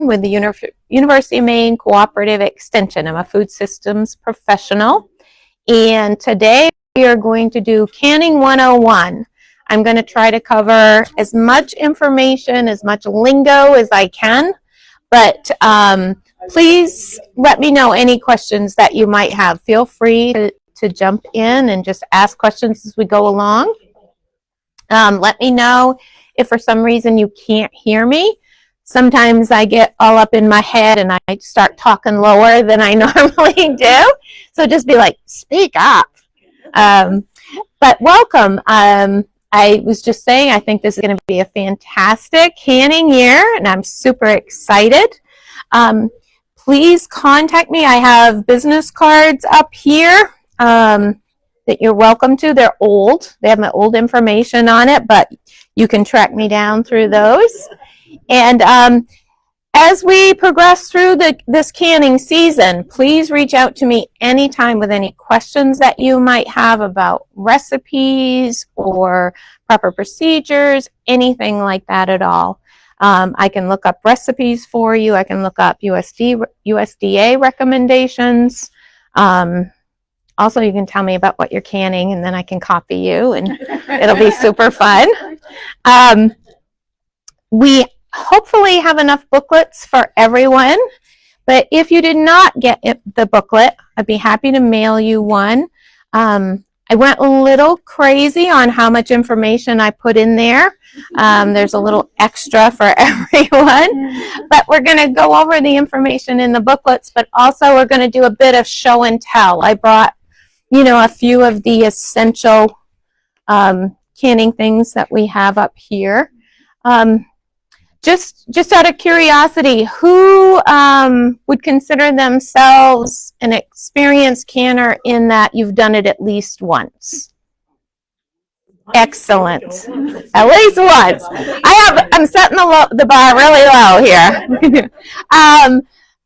with the University of Maine Cooperative Extension. I'm a food systems professional, and today we are going to do Canning 101. I'm going to try to cover as much information, as much lingo as I can, but please let me know any questions that you might have. Feel free to jump in and just ask questions as we go along. Let me know if for some reason you can't hear me. Sometimes I get all up in my head and I start talking lower than I normally do. So just be like, speak up. But welcome. I was just saying, I think this is going to be a fantastic canning year, and I'm super excited. Please contact me. I have business cards up here that you're welcome to. They're old. They have my old information on it, but you can track me down through those. And as we progress through this canning season, please reach out to me anytime with any questions that you might have about recipes or proper procedures, anything like that at all. I can look up recipes for you. I can look up USDA recommendations. Also, you can tell me about what you're canning, and then I can copy you, and it'll be super fun. We hopefully have enough booklets for everyone, but if you did not get the booklet, I'd be happy to mail you one. I went a little crazy on how much information I put in there. There's a little extra for everyone, but we're going to go over the information in the booklets, but also we're going to do a bit of show and tell. I brought, a few of the essential canning things that we have up here. Just out of curiosity, who would consider themselves an experienced canner in that you've done it at least once? Excellent. At least once. I'm setting the bar really low here.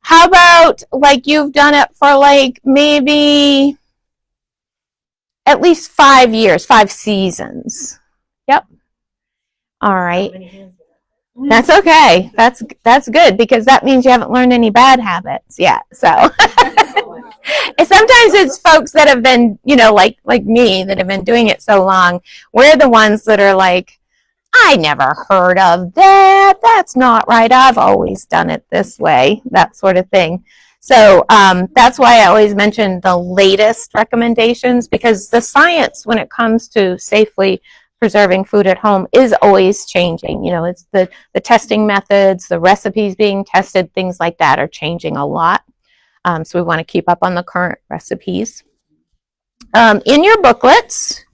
How about like you've done it for like maybe at least 5 years, 5 seasons? Yep. All right. That's okay. That's good, because that means you haven't learned any bad habits yet. So sometimes it's folks that have been, like me, that have been doing it so long. We're the ones that are like, I never heard of that. That's not right. I've always done it this way, that sort of thing. So that's why I always mention the latest recommendations, because the science when it comes to safely preserving food at home is always changing. It's the testing methods, the recipes being tested, things like that are changing a lot. So we want to keep up on the current recipes. In your booklets,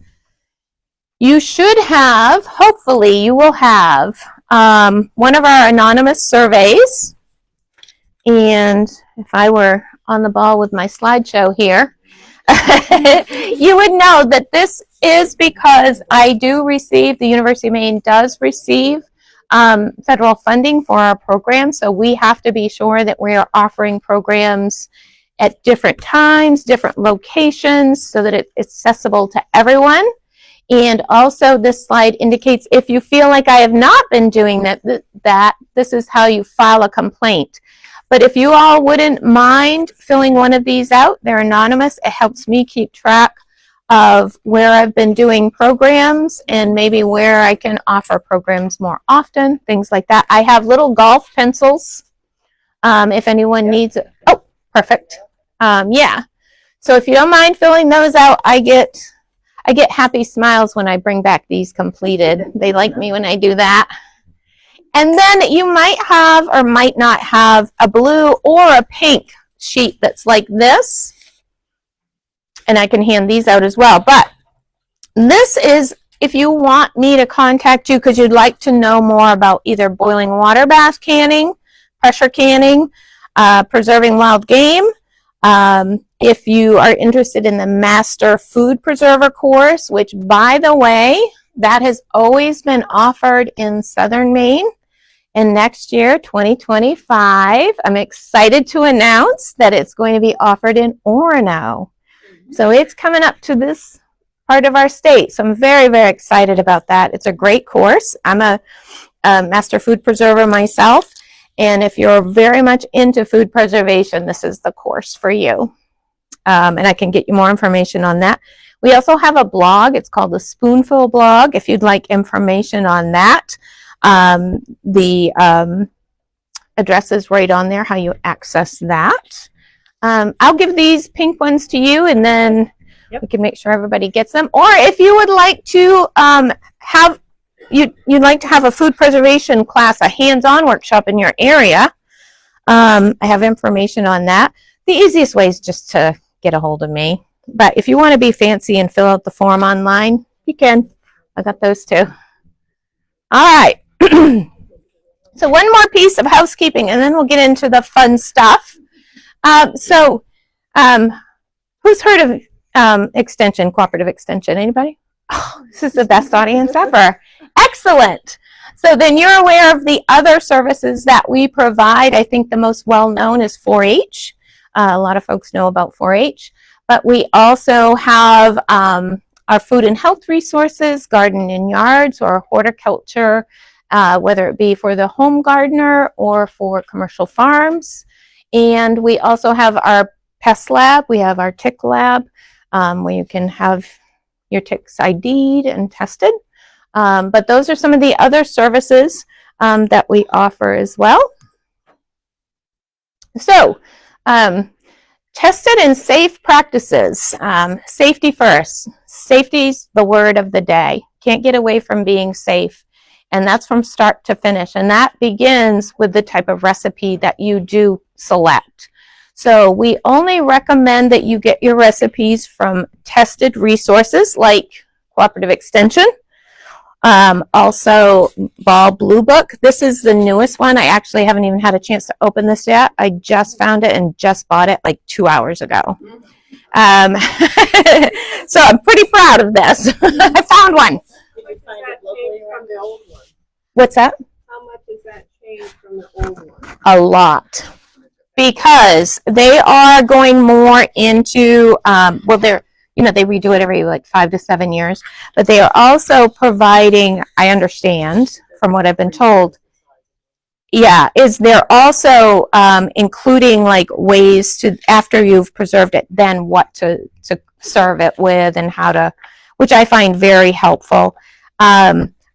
you should have, hopefully you will have, one of our anonymous surveys. And if I were on the ball with my slideshow here, you would know that this is because the University of Maine does receive federal funding for our program, so we have to be sure that we are offering programs at different times, different locations, so that it's accessible to everyone. And also this slide indicates if you feel like I have not been doing that this is how you file a complaint. But if you all wouldn't mind filling one of these out, they're anonymous. It helps me keep track of where I've been doing programs and maybe where I can offer programs more often, things like that. I have little golf pencils if anyone needs it. Oh, perfect. Yeah. So if you don't mind filling those out, I get happy smiles when I bring back these completed. They like me when I do that. And then you might have or might not have a blue or a pink sheet that's like this. And I can hand these out as well. But this is if you want me to contact you because you'd like to know more about either boiling water bath canning, pressure canning, preserving wild game. If you are interested in the Master Food Preserver course, which, by the way, that has always been offered in Southern Maine. And next year, 2025, I'm excited to announce that it's going to be offered in Orono. So it's coming up to this part of our state. So I'm very, very excited about that. It's a great course. I'm a Master Food Preserver myself. And if you're very much into food preservation, this is the course for you. And I can get you more information on that. We also have a blog. It's called the Spoonful blog. If you'd like information on that, the address is right on there, how you access that. I'll give these pink ones to you, and then we can make sure everybody gets them. Or if you would like to you'd like to have a food preservation class, a hands-on workshop in your area, I have information on that. The easiest way is just to get a hold of me. But if you want to be fancy and fill out the form online, you can. I got those too. All right. So one more piece of housekeeping, and then we'll get into the fun stuff. Who's heard of extension, cooperative extension? Anybody? Oh, this is the best audience ever. Excellent. So then you're aware of the other services that we provide. I think the most well-known is 4-H. A lot of folks know about 4-H. But we also have our food and health resources, garden and yards, or horticulture, whether it be for the home gardener or for commercial farms. And we also have our pest lab. We have our tick lab, where you can have your ticks ID'd and tested. But those are some of the other services that we offer as well. So, tested and safe practices. Safety first. Safety's the word of the day. Can't get away from being safe. And that's from start to finish. And that begins with the type of recipe that you do select. So we only recommend that you get your recipes from tested resources like Cooperative Extension. Also, Ball Blue Book. This is the newest one. I actually haven't even had a chance to open this yet. I just found it and just bought it like 2 hours ago. So I'm pretty proud of this. I found one. From the old one. What's that? How much is that change from the old one? A lot. Because they are going more into, well, they redo it every like 5 to 7 years, but they are also providing, I understand from what I've been told, they're also including like ways to, after you've preserved it, then what to serve it with and how to, which I find very helpful.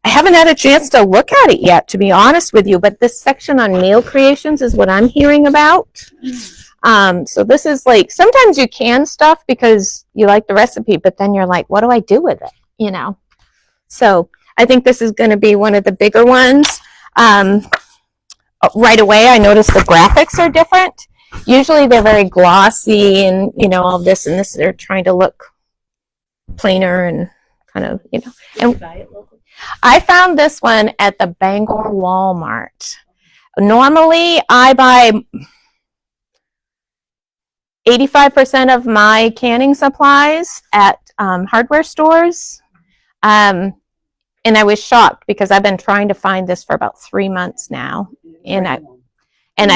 I haven't had a chance to look at it yet, to be honest with you, but this section on meal creations is what I'm hearing about. So this is like, sometimes you can stuff because you like the recipe, but then you're like, what do I do with it? So I think this is going to be one of the bigger ones. Right away, I noticed the graphics are different. Usually they're very glossy and, all this and this, they're trying to look plainer and kind of, And I found this one at the Bangor Walmart. Normally, I buy 85% of my canning supplies at hardware stores. And I was shocked because I've been trying to find this for about 3 months now. And I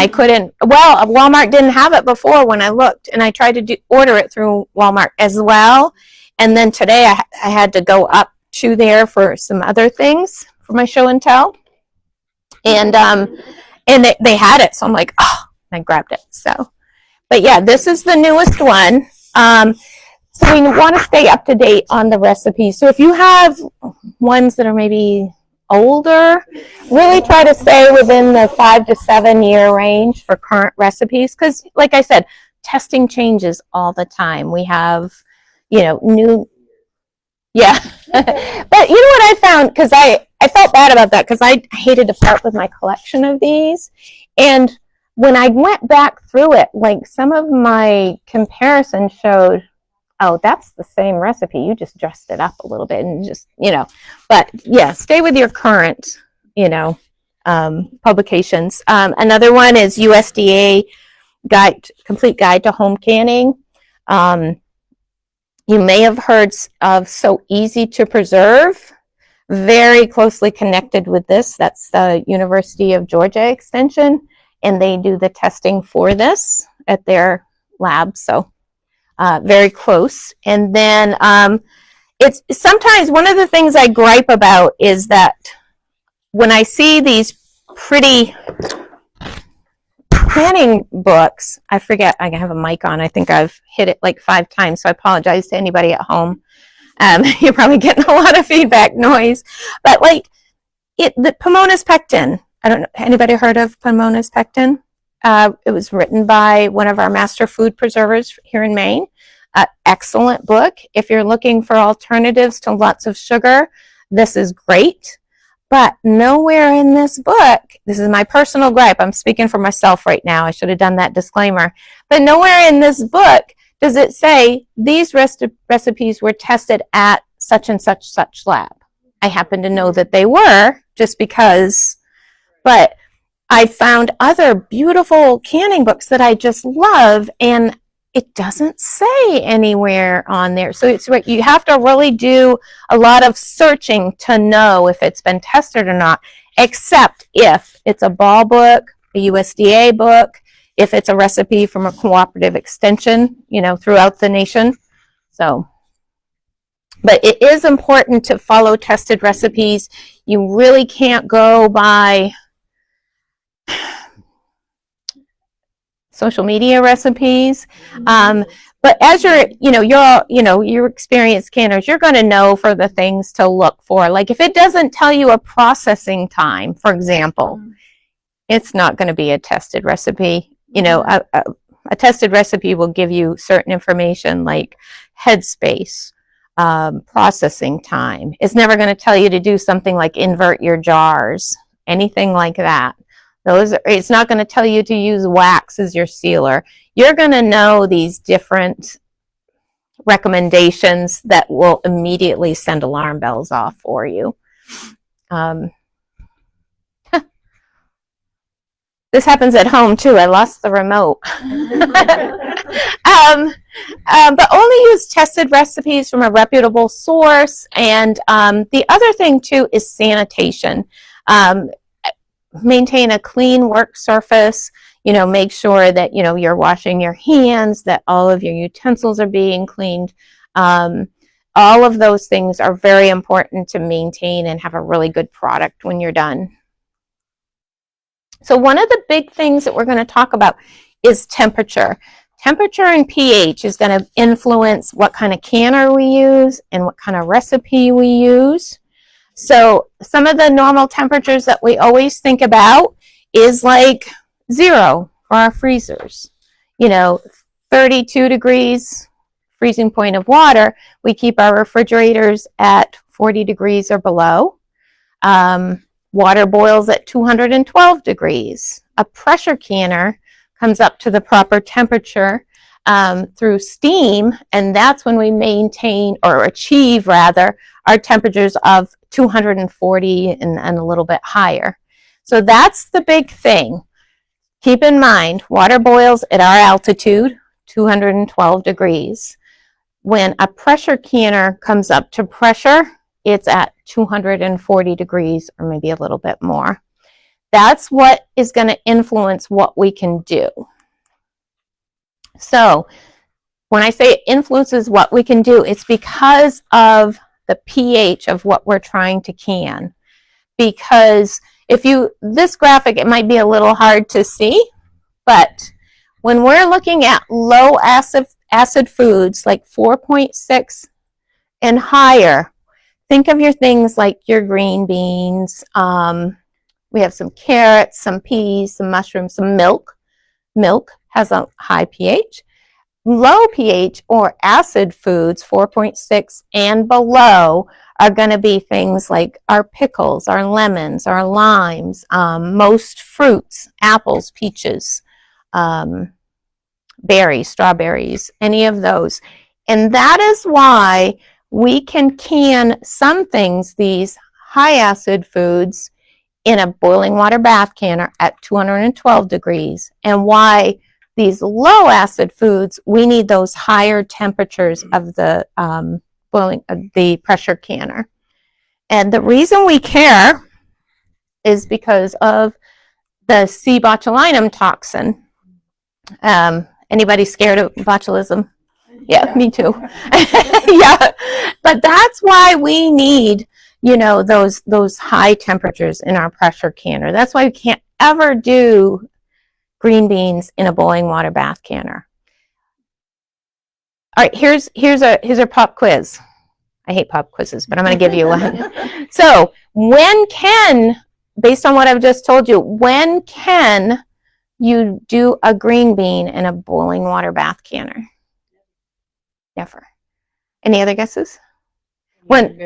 couldn't, well, Walmart didn't have it before when I looked. And I tried to order it through Walmart as well. And then today I had to go up to there for some other things for my show and tell. And they had it. So I'm like, oh, I grabbed it. So. But yeah, this is the newest one. So we want to stay up to date on the recipes. So if you have ones that are maybe older, really try to stay within the 5 to 7 year range for current recipes. Because like I said, testing changes all the time. We have, new, yeah. But you know what I found? Because I felt bad about that because I hated to part with my collection of these. And when I went back through it, like some of my comparisons showed, oh, that's the same recipe. You just dressed it up a little bit and just, But yeah, stay with your current, publications. Another one is USDA Complete Guide to Home Canning. You may have heard of So Easy to Preserve. Very closely connected with this. That's the University of Georgia Extension. And they do the testing for this at their lab, so very close. And then it's sometimes one of the things I gripe about is that when I see these pretty canning books, I forget, I have a mic on. I think I've hit it like 5 times, so I apologize to anybody at home. You're probably getting a lot of feedback noise. But like the Pomona's pectin, I don't know, anybody heard of Pomona's pectin? It was written by one of our master food preservers here in Maine. Excellent book. If you're looking for alternatives to lots of sugar, this is great. But nowhere in this book, this is my personal gripe, I'm speaking for myself right now, I should have done that disclaimer, but nowhere in this book does it say these recipes were tested at such and such lab. I happen to know that they were, just because, but I found other beautiful canning books that I just love, and it doesn't say anywhere on there. So it's you have to really do a lot of searching to know if it's been tested or not, except if it's a ball book, a USDA book, if it's a recipe from a cooperative extension, you know, throughout the nation. So, but it is important to follow tested recipes. You really can't go by social media recipes. But as you're experienced canners, you're going to know for the things to look for. Like if it doesn't tell you a processing time, for example, it's not going to be a tested recipe. You know, a tested recipe will give you certain information like headspace, processing time. It's never going to tell you to do something like invert your jars, anything like that. It's not going to tell you to use wax as your sealer. You're going to know these different recommendations that will immediately send alarm bells off for you. This happens at home too. I lost the remote. But only use tested recipes from a reputable source. And the other thing too is sanitation. Maintain a clean work surface, you know, make sure that, you know, you're washing your hands, that all of your utensils are being cleaned. All of those things are very important to maintain and have a really good product when you're done. So one of the big things that we're going to talk about is temperature. Temperature and pH is going to influence what kind of canner we use and what kind of recipe we use. So some of the normal temperatures that we always think about is like 0 for our freezers. You know, 32 degrees, freezing point of water. We keep our refrigerators at 40 degrees or below. Water boils at 212 degrees. A pressure canner comes up to the proper temperature through steam, and that's when we maintain or achieve rather our temperatures of 240 and a little bit higher. So that's the big thing. Keep in mind, water boils at our altitude, 212 degrees. When a pressure canner comes up to pressure, it's at 240 degrees or maybe a little bit more. That's what is going to influence what we can do. So when I say it influences what we can do, it's because of the pH of what we're trying to can. Because this graphic, it might be a little hard to see, but when we're looking at low acid foods like 4.6 and higher, think of your things like your green beans. We have some carrots, some peas, some mushrooms, some milk. Milk has a high pH. Low pH or acid foods, 4.6 and below, are going to be things like our pickles, our lemons, our limes, most fruits, apples, peaches, berries, strawberries, any of those. And that is why we can some things, these high acid foods, in a boiling water bath canner at 212 degrees, and why these low acid foods, we need those higher temperatures of the the pressure canner. And the reason we care is because of the C. botulinum toxin. Anybody scared of botulism? Yeah, me too. Yeah, but that's why we need, you know, those high temperatures in our pressure canner. That's why we can't ever do green beans in a boiling water bath canner. All right, here's a pop quiz. I hate pop quizzes, but I'm going to give you one. So based on what I've just told you, when can you do a green bean in a boiling water bath canner? Never. Any other guesses? When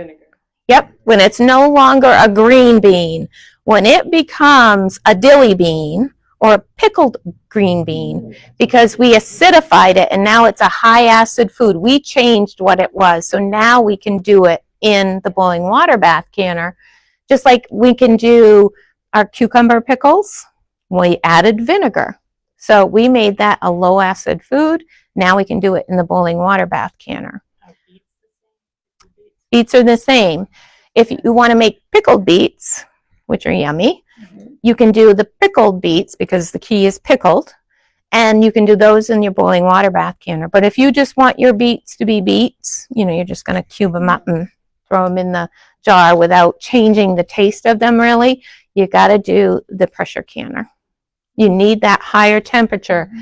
it's no longer a green bean, when it becomes a dilly bean or a pickled green bean, because we acidified it and now it's a high acid food. We changed what it was, so now we can do it in the boiling water bath canner, just like we can do our cucumber pickles. We added vinegar, so we made that a low acid food. Now we can do it in the boiling water bath canner. Beets are the same. If you want to make pickled beets, which are yummy, you can do the pickled beets, because the key is pickled, and you can do those in your boiling water bath canner. But if you just want your beets to be beets, you're just going to cube them up and throw them in the jar without changing the taste of them really, you got to do the pressure canner. You need that higher temperature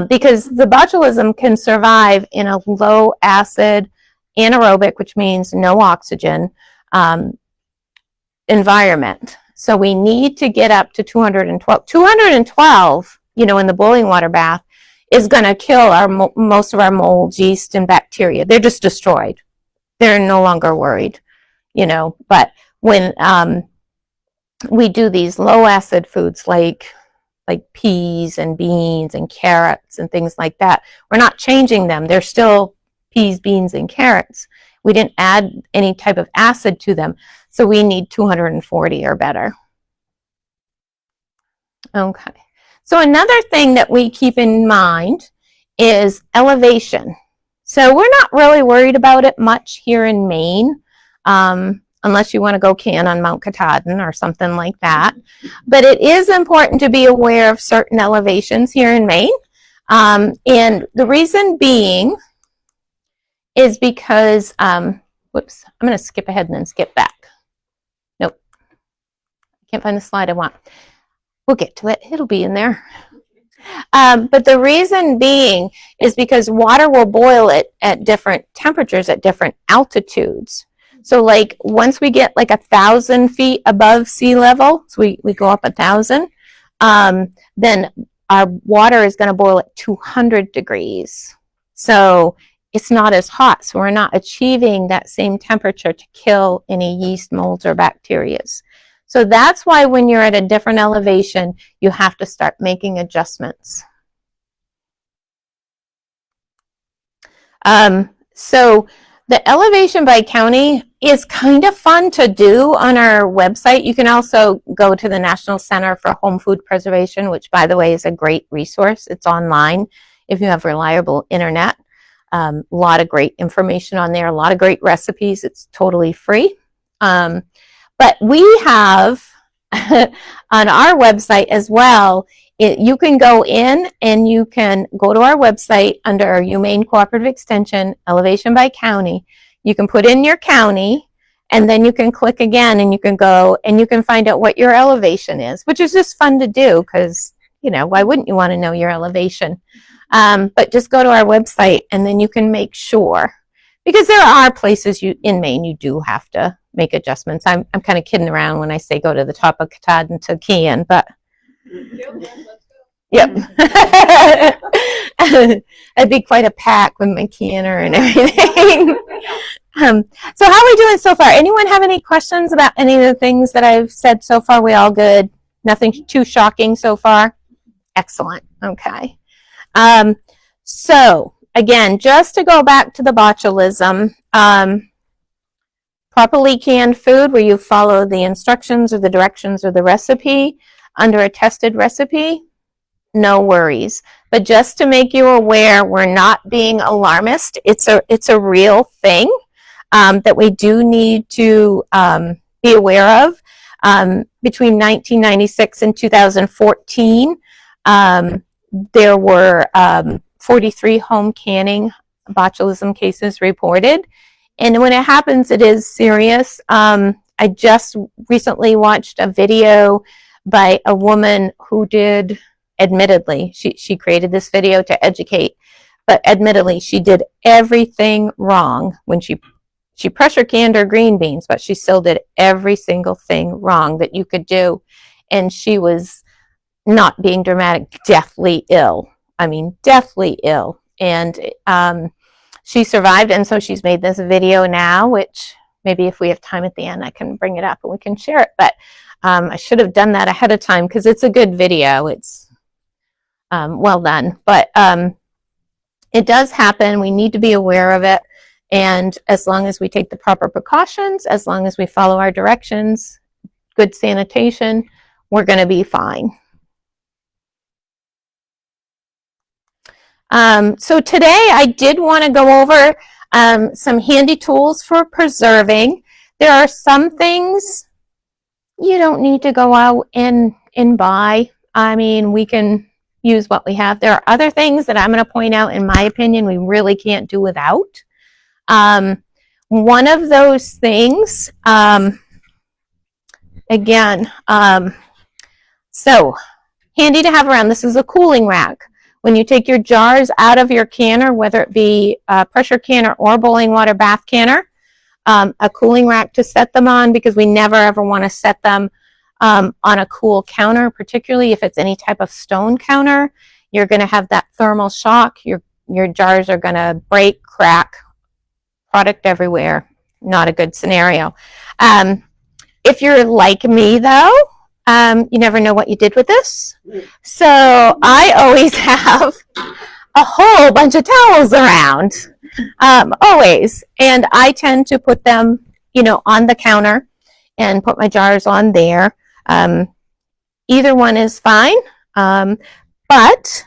because the botulism can survive in a low acid anaerobic, which means no oxygen, environment. So we need to get up to 212. 212, in the boiling water bath is going to kill most of our mold, yeast, and bacteria. They're just destroyed. They're no longer worried, But when we do these low acid foods like peas and beans and carrots and things like that, we're not changing them. They're still peas, beans, and carrots. We didn't add any type of acid to them. So we need 240 or better. Okay. So another thing that we keep in mind is elevation. So we're not really worried about it much here in Maine, unless you want to go can on Mount Katahdin or something like that. But it is important to be aware of certain elevations here in Maine. And the reason being is because, whoops, I'm going to skip ahead and then skip back. Nope. I can't find the slide I want. We'll get to it. It'll be in there. But the reason being is because water will boil it at different temperatures at different altitudes. So like once we get like 1,000 feet above sea level, so we go up 1,000, then our water is going to boil at 200 degrees. So it's not as hot. So we're not achieving that same temperature to kill any yeast, molds, or bacteria. So that's why when you're at a different elevation, you have to start making adjustments. So the elevation by county is kind of fun to do on our website. You can also go to the National Center for Home Food Preservation, which, by the way, is a great resource. It's online if you have reliable internet. A lot of great information on there, a lot of great recipes. It's totally free. But we have on our website as well, you can go in and you can go to our website under our UMaine Cooperative Extension, elevation by county. You can put in your county and then you can click again and you can go and you can find out what your elevation is, which is just fun to do because, why wouldn't you want to know your elevation? But just go to our website and then you can make sure, because there are places in Maine you do have to make adjustments. I'm kind of kidding around when I say go to the top of Katahdin to Kean, but yep. That'd be quite a pack with my canner and everything. So how are we doing so far? Anyone have any questions about any of the things that I've said so far? We all good? Nothing too shocking so far? Excellent. Okay. So again, just to go back to the botulism, properly canned food where you follow the instructions or the directions or the recipe under a tested recipe, no worries. But just to make you aware, we're not being alarmist. It's a real thing that we do need to be aware of. Between 1996 and 2014, there were 43 home canning botulism cases reported. And when it happens, it is serious. I just recently watched a video by a woman who did admittedly, she created this video to educate, but admittedly, she did everything wrong when she pressure canned her green beans, but she still did every single thing wrong that you could do. And she was not being dramatic, deathly ill. I mean, deathly ill. And she survived, and so she's made this video now, which maybe if we have time at the end, I can bring it up and we can share it. But I should have done that ahead of time because it's a good video. It's well done. But it does happen. We need to be aware of it. And as long as we take the proper precautions, as long as we follow our directions, good sanitation, we're going to be fine. So today I did want to go over some handy tools for preserving. There are some things you don't need to go out and buy. I mean, we can use what we have. There are other things that I'm going to point out, in my opinion, we really can't do without. One of those things, again, so handy to have around, this is a cooling rack. When you take your jars out of your canner, whether it be a pressure canner or boiling water bath canner, a cooling rack to set them on, because we never ever want to set them on a cool counter, particularly if it's any type of stone counter. You're going to have that thermal shock. Your jars are going to break, crack, product everywhere. Not a good scenario. If you're like me, though, you never know what you did with this. So I always have a whole bunch of towels around, always. And I tend to put them, on the counter and put my jars on there. Either one is fine. But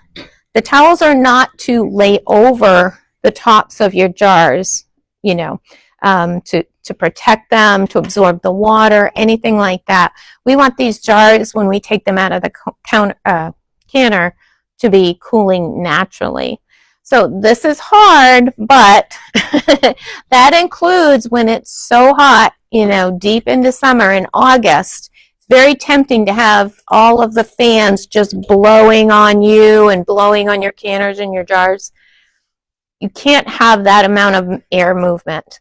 the towels are not to lay over the tops of your jars, to protect them, to absorb the water, anything like that. We want these jars, when we take them out of the canner, to be cooling naturally. So this is hard, but that includes when it's so hot, deep into summer in August. It's very tempting to have all of the fans just blowing on you and blowing on your canners and your jars. You can't have that amount of air movement.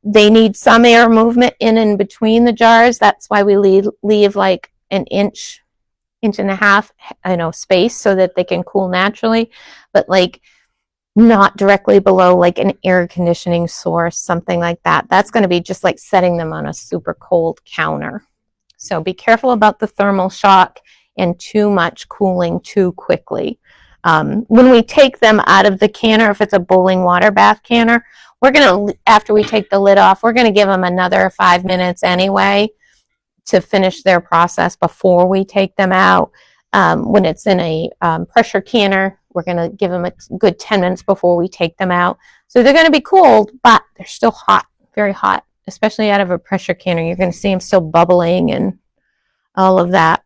They need some air movement in and between the jars. That's why we leave like an inch and a half, space so that they can cool naturally, but like not directly below like an air conditioning source, something like that. That's going to be just like setting them on a super cold counter. So be careful about the thermal shock and too much cooling too quickly. When we take them out of the canner, if it's a boiling water bath canner, we're going to, after we take the lid off, we're going to give them another 5 minutes anyway to finish their process before we take them out. When it's in a pressure canner, we're going to give them a good 10 minutes before we take them out. So they're going to be cooled, but they're still hot, very hot, especially out of a pressure canner. You're going to see them still bubbling and all of that.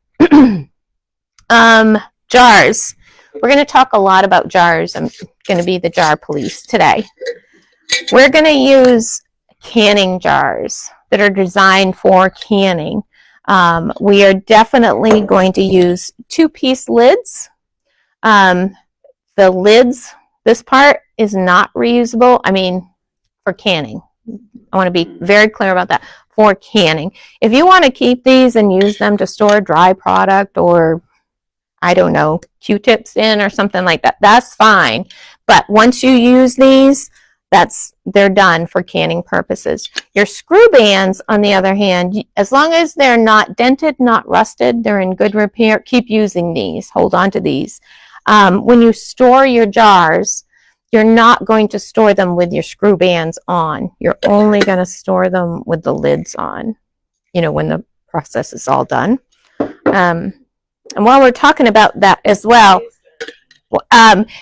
Jars. We're going to talk a lot about jars. I'm going to be the jar police today. We're going to use canning jars that are designed for canning. We are definitely going to use 2-piece lids. The lids, this part is not reusable. I mean, for canning. I want to be very clear about that. For canning. If you want to keep these and use them to store dry product or, I don't know, Q-tips in or something like that, that's fine. But once you use these, they're done for canning purposes. Your screw bands, on the other hand, as long as they're not dented, not rusted, they're in good repair, keep using these. Hold on to these. When you store your jars, you're not going to store them with your screw bands on. You're only going to store them with the lids on, when the process is all done. And while we're talking about that as well,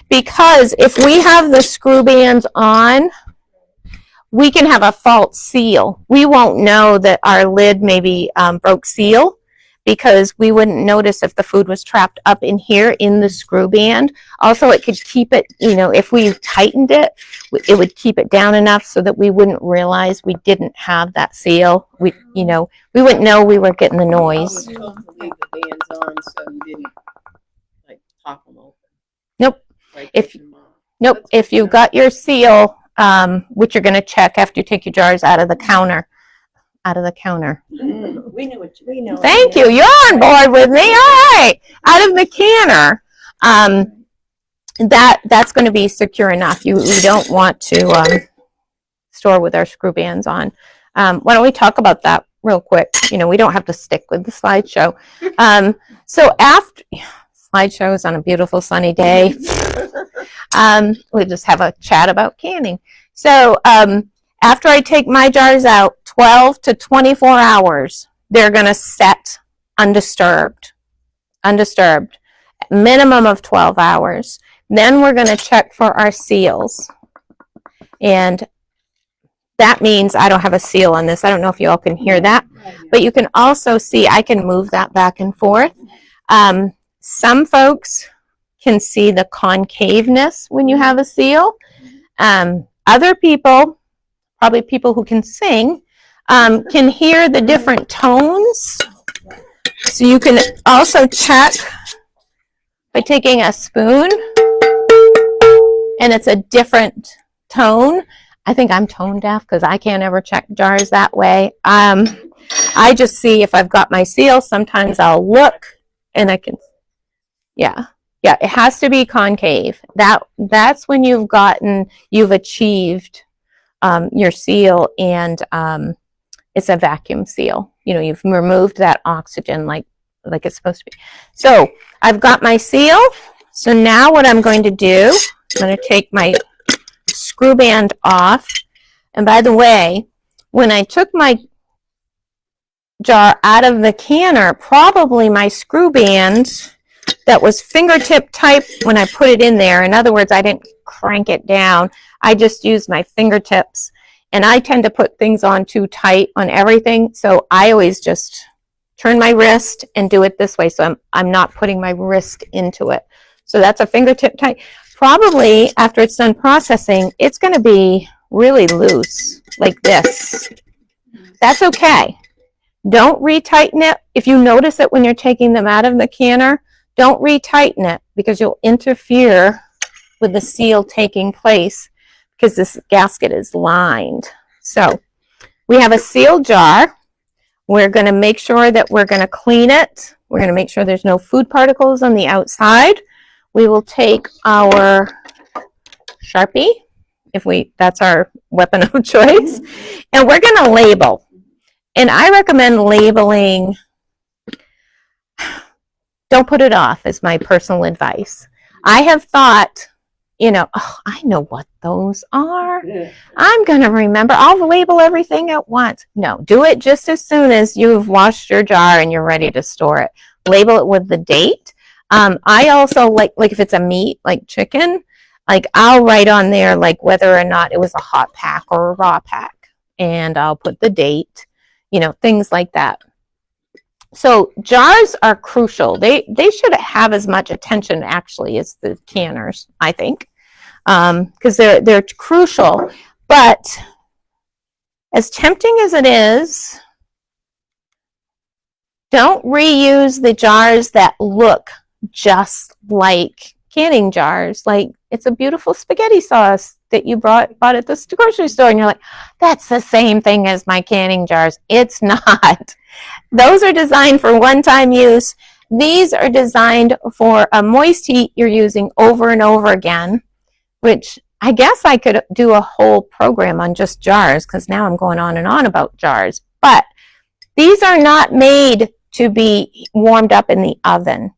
because if we have the screw bands on, we can have a false seal. We won't know that our lid maybe broke seal because we wouldn't notice if the food was trapped up in here in the screw band. Also, it could keep it, if we tightened it, it would keep it down enough so that we wouldn't realize we didn't have that seal. We wouldn't know we were getting the noise. I was told to leave the bands on so you didn't If you've got your seal, which you're going to check after you take your jars out of the counter. We know. Thank you. You're on board with me. All right. Out of the canner. That's going to be secure enough. We don't want to store with our screw bands on. Why don't we talk about that real quick? We don't have to stick with the slideshow. So after slideshow is on a beautiful sunny day, we just have a chat about canning. So after I take my jars out, 12 to 24 hours, they're going to set undisturbed, minimum of 12 hours. Then we're going to check for our seals. And that means I don't have a seal on this. I don't know if you all can hear that, but you can also see I can move that back and forth. Some folks can see the concaveness when you have a seal. Other people, probably people who can sing, can hear the different tones. So you can also check by taking a spoon, and it's a different tone. I think I'm tone deaf because I can't ever check jars that way. I just see if I've got my seal. Sometimes I'll look and I can, yeah, it has to be concave. That's when you've achieved your seal, and it's a vacuum seal. You've removed that oxygen like it's supposed to be. So I've got my seal. So now what I'm going to do, I'm going to take my screw band off. And by the way, when I took my jar out of the canner, probably my screw band that was fingertip type when I put it in there. In other words, I didn't crank it down. I just used my fingertips. And I tend to put things on too tight on everything. So I always just turn my wrist and do it this way. So I'm not putting my wrist into it. So that's a fingertip tight. Probably after it's done processing, it's going to be really loose like this. That's okay. Don't retighten it. If you notice it when you're taking them out of the canner, don't retighten it because you'll interfere with the seal taking place because this gasket is lined. So we have a sealed jar. We're going to make sure that we're going to clean it. We're going to make sure there's no food particles on the outside. We will take our Sharpie, that's our weapon of choice, and we're going to label. And I recommend labeling, don't put it off, is my personal advice. I have thought, I know what those are. I'm going to remember. I'll label everything at once. No, do it just as soon as you've washed your jar and you're ready to store it. Label it with the date. I also like if it's a meat, like chicken, like I'll write on there like whether or not it was a hot pack or a raw pack. And I'll put the date, things like that. So jars are crucial. They should have as much attention actually as the canners, I think, because they're crucial. But as tempting as it is, don't reuse the jars that look just like canning jars. Like it's a beautiful spaghetti sauce that you bought at the grocery store, and you're like, that's the same thing as my canning jars. It's not. Those are designed for one-time use. These are designed for a moist heat you're using over and over again, which I guess I could do a whole program on just jars because now I'm going on and on about jars. But these are not made to be warmed up in the oven.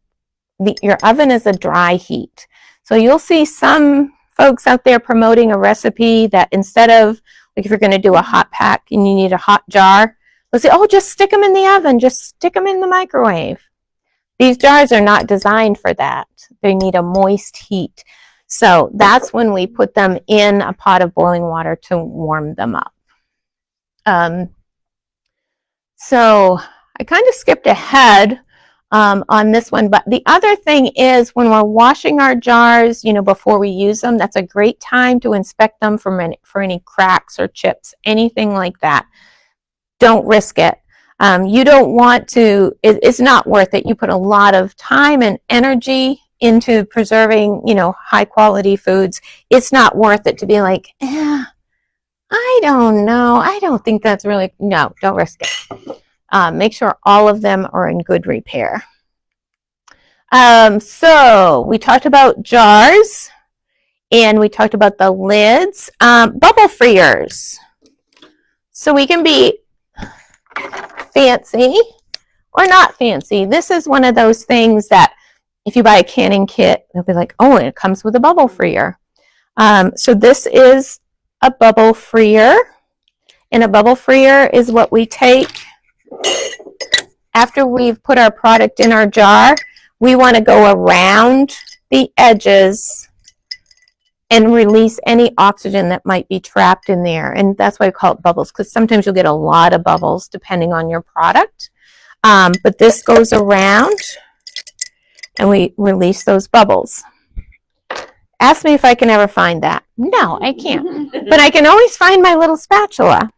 Your oven is a dry heat. So you'll see some folks out there promoting a recipe that instead of, like if you're going to do a hot pack and you need a hot jar, they'll say, oh, just stick them in the oven, just stick them in the microwave. These jars are not designed for that. They need a moist heat. So that's when we put them in a pot of boiling water to warm them up. So I kind of skipped ahead on this one, but the other thing is when we're washing our jars, before we use them, that's a great time to inspect them for any cracks or chips, anything like that. Don't risk it. You don't want to, it's not worth it. You put a lot of time and energy into preserving, you know, high quality foods, it's not worth it to be like, I don't know. I don't think that's really, no, don't risk it. Make sure all of them are in good repair. So we talked about jars and we talked about the lids. Bubble freers. So we can be fancy or not fancy. This is one of those things that if you buy a canning kit, they'll be like, oh, it comes with a bubble freer. So this is a bubble freer. And a bubble freer is what we take after we've put our product in our jar. We want to go around the edges and release any oxygen that might be trapped in there. And that's why we call it bubbles, because sometimes you'll get a lot of bubbles depending on your product. But this goes around and we release those bubbles. Ask me if I can ever find that. No, I can't. But I can always find my little spatula.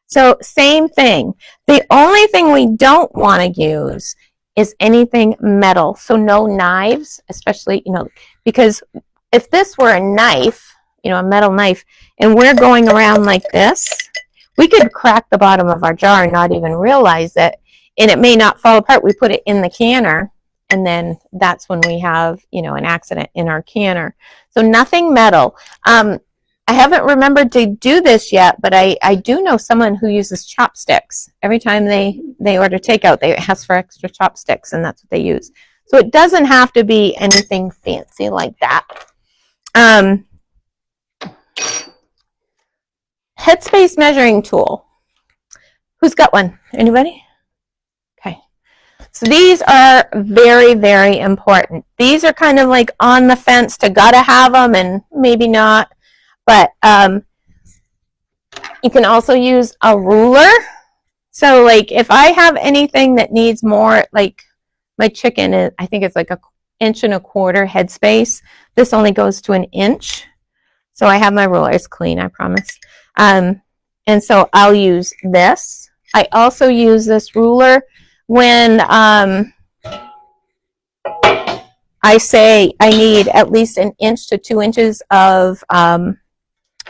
So same thing. The only thing we don't want to use is anything metal. So no knives, especially, you know, because if this were a knife, you know, a metal knife, and we're going around like this, we could crack the bottom of our jar and not even realize it. And it may not fall apart. We put it in the canner, and then that's when we have, you know, an accident in our canner. So nothing metal. I haven't remembered to do this yet, but I do know someone who uses chopsticks. Every time they order takeout, they ask for extra chopsticks, and that's what they use. So it doesn't have to be anything fancy like that. Headspace measuring tool. Who's got one? Anybody? Okay. So these are very, very important. These are kind of like on the fence to gotta have them and maybe not. But you can also use a ruler. So like if I have anything that needs more, like my chicken, I think it's like 1.25 inches headspace. This only goes to 1 inch. So I have my ruler. It's clean, I promise. And so I'll use this. I also use this ruler when I say I need at least 1 inch to 2 inches of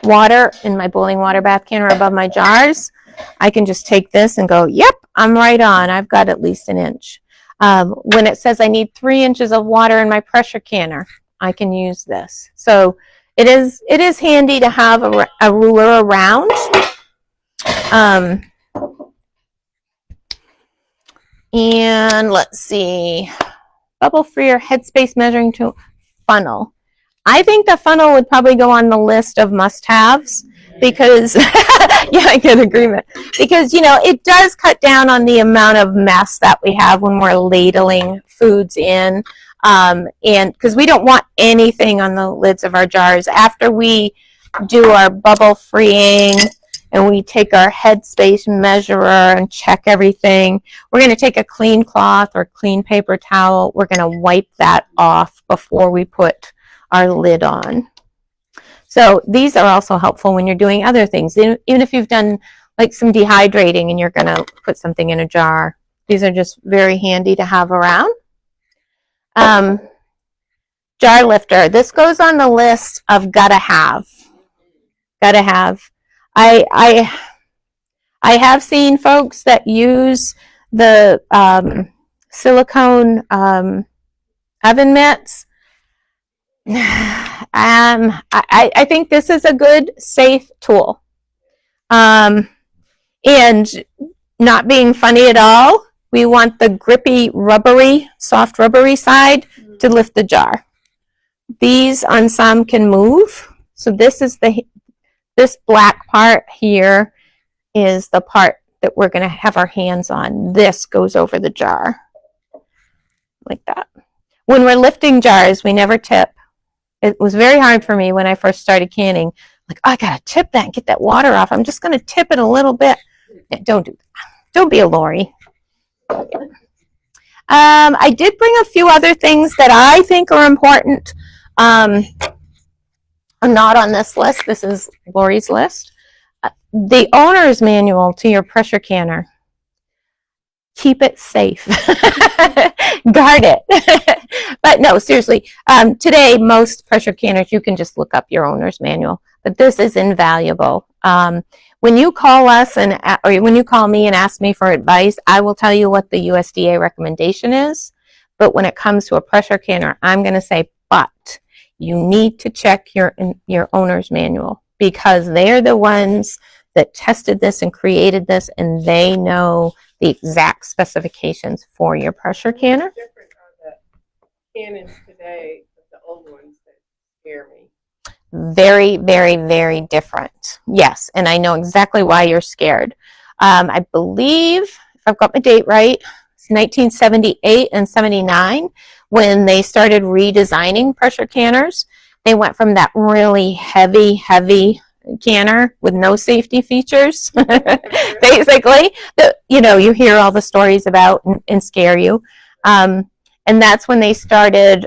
water in my boiling water bath can or above my jars. I can just take this and go, yep, I'm right on. I've got at least 1 inch. When it says I need 3 inches of water in my pressure canner, I can use this. So it is handy to have a ruler around. And let's see, bubble freer, headspace measuring tool, funnel. I think the funnel would probably go on the list of must-haves because, yeah, I get agreement. Because, you know, it does cut down on the amount of mess that we have when we're ladling foods in. And because we don't want anything on the lids of our jars. After we do our bubble freeing and we take our headspace measurer and check everything, we're going to take a clean cloth or clean paper towel. We're going to wipe that off before we put our lid on. So these are also helpful when you're doing other things. Even if you've done like some dehydrating and you're going to put something in a jar, these are just very handy to have around. Jar lifter. This goes on the list of gotta have. Gotta have. I have seen folks that use the silicone oven mitts. I think this is a good, safe tool. And not being funny at all, we want the grippy, rubbery, soft rubbery side to lift the jar. These on some can move. So this is this black part here is the part that we're going to have our hands on. This goes over the jar like that. When we're lifting jars, we never tip. It was very hard for me when I first started canning. Like, oh, I got to tip that and get that water off. I'm just going to tip it a little bit. Yeah, don't do that. Don't be a Laurie. I did bring a few other things that I think are important. I'm not on this list. This is Laurie's list. The owner's manual to your pressure canner. keep it safe. Guard it. But no, seriously, today most pressure canners, you can just look up your owner's manual, but this is invaluable. When you call us or when you call me and ask me for advice, I will tell you what the USDA recommendation is. But when it comes to a pressure canner, I'm going to say, but you need to check your owner's manual, because they're the ones that tested this and created this, and they know the exact specifications for your pressure canner. Different are the cannons today of the old ones that scare me. Very, very, very different. Yes, and I know exactly why you're scared. I believe, if I've got my date right, it's 1978 and 79 when they started redesigning pressure canners. They went from that really heavy canner with no safety features, basically, that you hear all the stories about and scare you. And that's when they started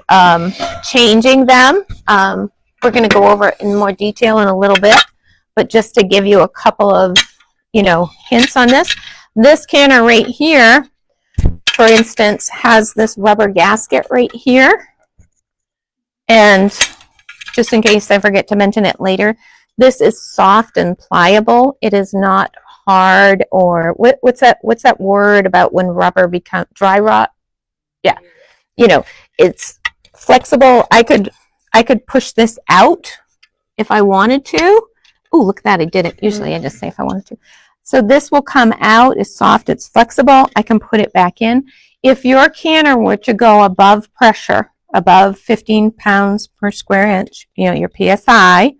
changing them. We're going to go over it in more detail in a little bit, but just to give you a couple of, hints on this. This canner right here, for instance, has this rubber gasket right here. And just in case I forget to mention it later, this is soft and pliable. It is not hard, or what's that word about when rubber becomes dry rot? Yeah. It's flexible. I could push this out if I wanted to. Oh, look at that. I did it. Usually I just say if I wanted to. So this will come out. It's soft. It's flexible. I can put it back in. If your canner were to go above pressure, above 15 pounds per square inch, your PSI,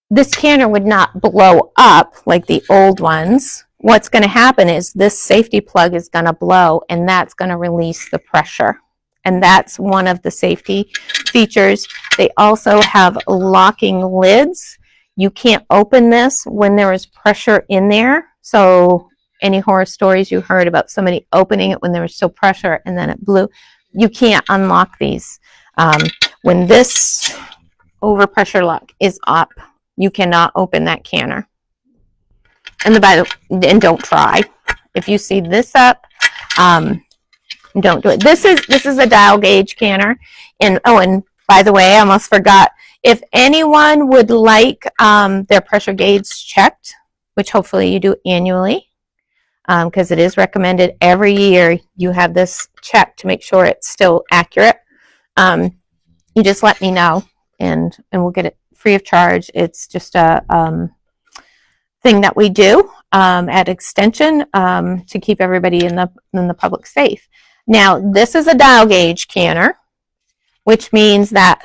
this canner would not blow up like the old ones. What's going to happen is this safety plug is going to blow, and that's going to release the pressure. And that's one of the safety features. They also have locking lids. You can't open this when there is pressure in there. So any horror stories you heard about somebody opening it when there was still pressure and then it blew, you can't unlock these. When this overpressure lock is up, you cannot open that canner. And don't try. If you see this up, don't do it. This is a dial gauge canner. And by the way, I almost forgot. If anyone would like their pressure gauge checked, which hopefully you do annually, because it is recommended every year you have this checked to make sure it's still accurate, you just let me know, and we'll get it free of charge. It's just a thing that we do at Extension to keep everybody in the public safe. Now, this is a dial gauge canner, which means that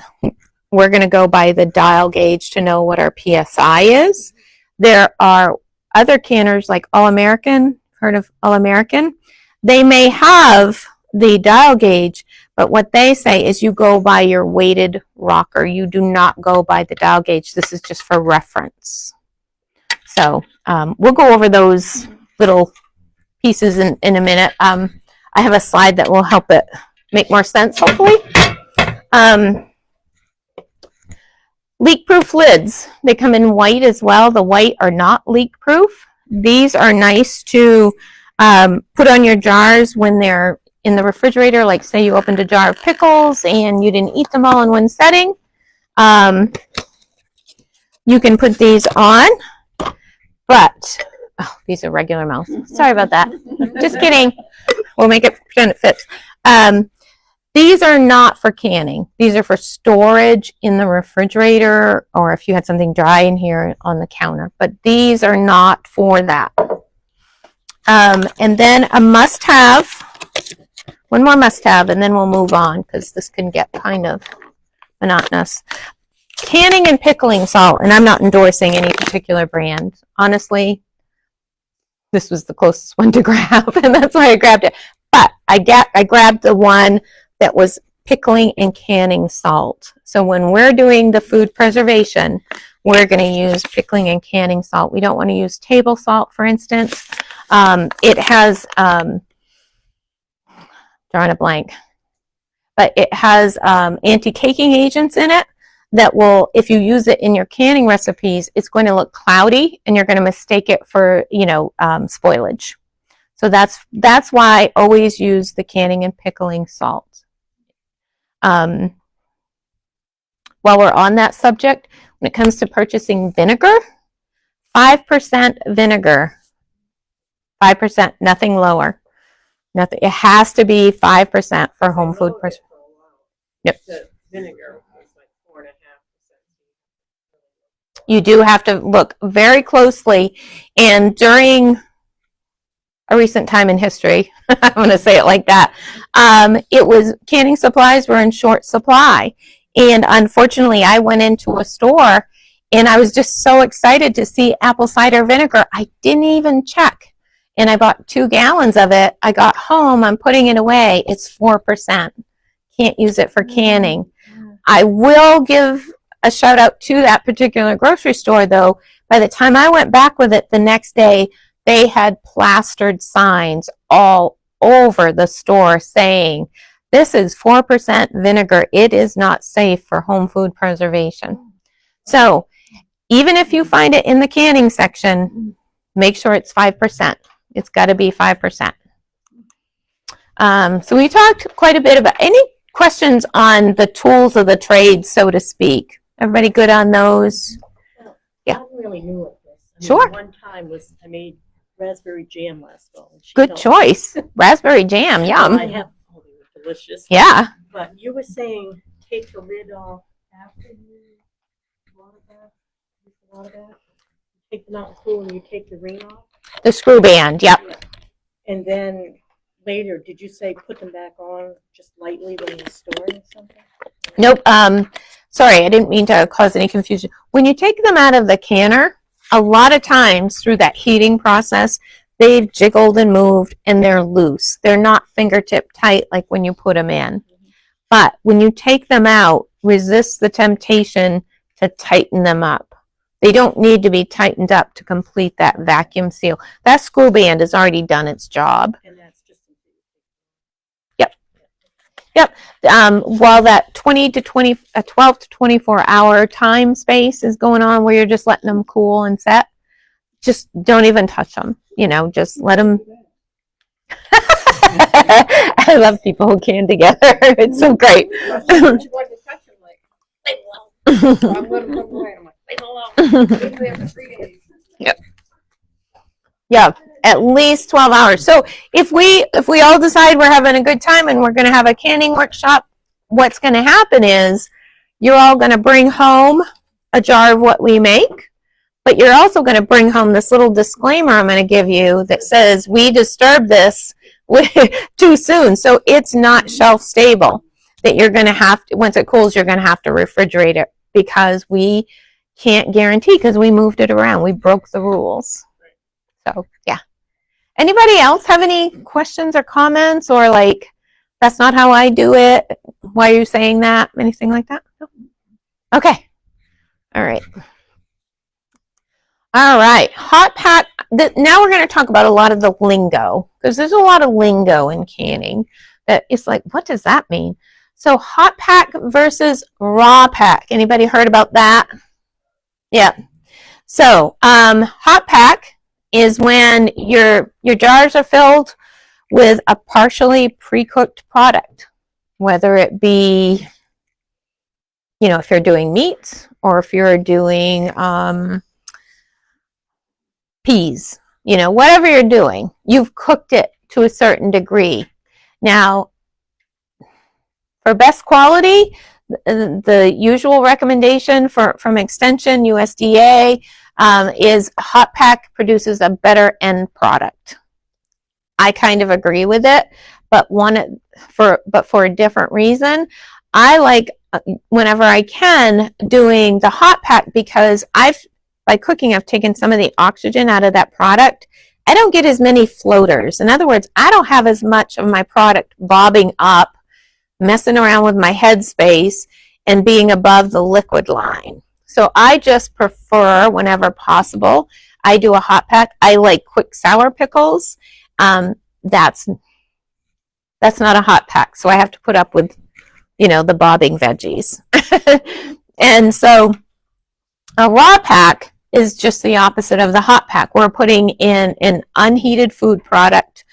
we're going to go by the dial gauge to know what our PSI is. There are other canners like All-American. Heard of All-American? They may have the dial gauge, but what they say is you go by your weighted rocker. You do not go by the dial gauge. This is just for reference. So we'll go over those little pieces in a minute. I have a slide that will help it make more sense, hopefully. Leak-proof lids. They come in white as well. The white are not leak-proof. These are nice to put on your jars when they're in the refrigerator. Like say you opened a jar of pickles and you didn't eat them all in one setting. You can put these on, but these are regular mouths. Sorry about that. Just kidding. We'll make it pretend it fits. These are not for canning. These are for storage in the refrigerator, or if you had something dry in here on the counter. But these are not for that. And then a must-have, one more must-have, and then we'll move on because this can get kind of monotonous. Canning and pickling salt, and I'm not endorsing any particular brand. Honestly, this was the closest one to grab, and that's why I grabbed it. But I grabbed the one that was pickling and canning salt. So when we're doing the food preservation, we're going to use pickling and canning salt. We don't want to use table salt, for instance. It has, drawing a blank, but it has anti-caking agents in it that will, if you use it in your canning recipes, it's going to look cloudy and you're going to mistake it for, spoilage. So that's why I always use the canning and pickling salt. While we're on that subject, when it comes to purchasing vinegar, 5% vinegar, 5%, nothing lower. Nothing. It has to be 5% for home food. Yep. The vinegar was like 4.5%. You do have to look very closely, and during a recent time in history, I'm going to say it like that, it was canning supplies were in short supply, and unfortunately I went into a store and I was just so excited to see apple cider vinegar. I didn't even check, and I bought 2 gallons of it. I got home, I'm putting it away, it's 4%. Can't use it for canning. I will give a shout out to that particular grocery store, though. By the time I went back with it the next day, they had plastered signs all over the store saying, this is 4% vinegar. It is not safe for home food preservation. So even if you find it in the canning section, make sure it's 5%. It's got to be 5%. So we talked quite a bit about any questions on the tools of the trade, so to speak. Everybody good on those? Yeah. I'm really new at this. Sure. One time I made raspberry jam last fall. Good choice. Raspberry jam, yum. I have, they were delicious. Yeah. But you were saying take the lid off after you water bath. Take them out and cool, and you take the ring off. The screw band, yep. Yeah. And then later, did you say put them back on just lightly when you store it or something? Nope. Sorry, I didn't mean to cause any confusion. When you take them out of the canner, a lot of times through that heating process, they've jiggled and moved and they're loose. They're not fingertip tight like when you put them in. Mm-hmm. But when you take them out, resist the temptation to tighten them up. They don't need to be tightened up to complete that vacuum seal. That screw band has already done its job. And that's just Yep. While that 12 to 24 hour time space is going on where you're just letting them cool and set, just don't even touch them. Just let them. I love people who can together. It's so great. Yep. Yeah, at least 12 hours. So if we all decide we're having a good time and we're going to have a canning workshop, what's going to happen is you're all going to bring home a jar of what we make, but you're also going to bring home this little disclaimer I'm going to give you that says we disturbed this too soon. So it's not shelf stable, that you're going to have to, once it cools, you're going to have to refrigerate it, because we can't guarantee, because we moved it around. We broke the rules. So, yeah. Anybody else have any questions or comments, or like, that's not how I do it? Why are you saying that? Anything like that? No? Okay. All right. All right. Hot pack. Now we're going to talk about a lot of the lingo, because there's a lot of lingo in canning that it's like, what does that mean? So hot pack versus raw pack. Anybody heard about that? Yeah. So hot pack is when your jars are filled with a partially pre-cooked product, whether it be, if you're doing meats or if you're doing peas, whatever you're doing, you've cooked it to a certain degree. Now, for best quality, the usual recommendation from Extension, USDA, is hot pack produces a better end product. I kind of agree with it, but for a different reason. I like, whenever I can, doing the hot pack, because by cooking, I've taken some of the oxygen out of that product. I don't get as many floaters. In other words, I don't have as much of my product bobbing up, messing around with my headspace, and being above the liquid line. So I just prefer, whenever possible, I do a hot pack. I like quick sour pickles. That's not a hot pack, so I have to put up with, the bobbing veggies. And so a raw pack is just the opposite of the hot pack. We're putting in an unheated food product